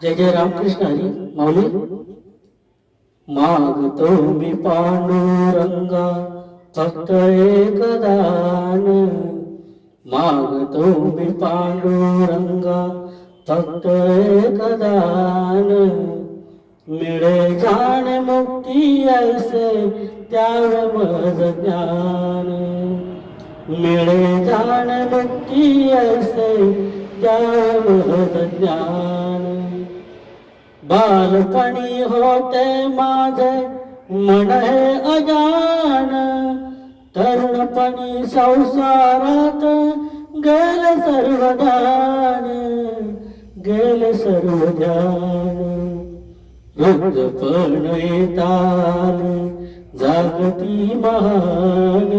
जय जय रामकृष्ण हरी माऊली। मागतो मी पांडुरंगा फक्त एक दान, मागतो मी पांडुरंगा फक्त एक दान, मिळे जाण मुक्ती ऐसे त्यावे मज ज्ञान, मिळे जाण मुक्ती ऐसे त्यावे मज ज्ञान। बालपणी होते माझे मन हे अजान, तरुणपणी संसारात गेले सर्व ध्यान, गेले सर्व ध्यान। वृद्धपण येताल जागती महान,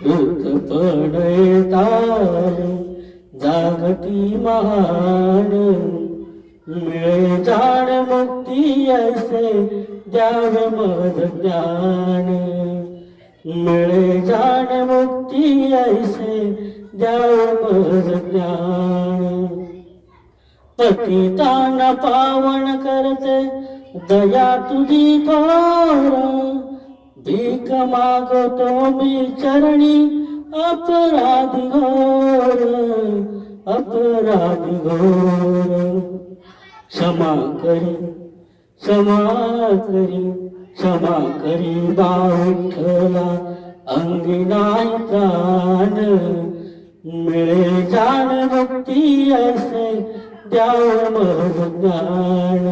वृद्धपण येताल जागती महान, मिळे जाण मुक्ती ऐसे द्यावे मज ज्ञान, मिळे जाण मुक्ती ऐसे द्यावे मज ज्ञान। पतितांना पावन करते दया तुझी थोर, भीक मागतो मी चरणी अपराधी घोर, अपराधी घोर। क्षमा करी क्षमा करी क्षमा करी विठ्ठला अंगी नाही प्राण, मिळे जाण मुक्ती ऐसे द्यावे मज ज्ञान,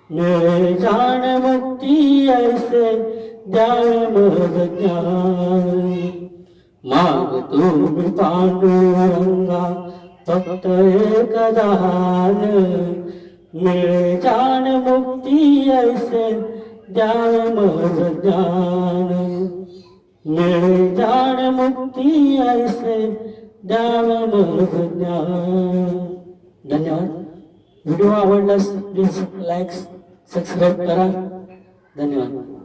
मिळे जाण मुक्ती ऐसे द्यावे मज ज्ञान। मागतो मी पांडुरंगा फक्त एक दान, मिळे जाण मुक्ती ऐसे द्यावे मज ज्ञान, मिळे जाण मुक्ती ऐसे द्यावे मज ज्ञान। धन्यवाद। व्हिडिओ आवडल्यास प्लीज लाईक सबस्क्राईब करा। धन्यवाद।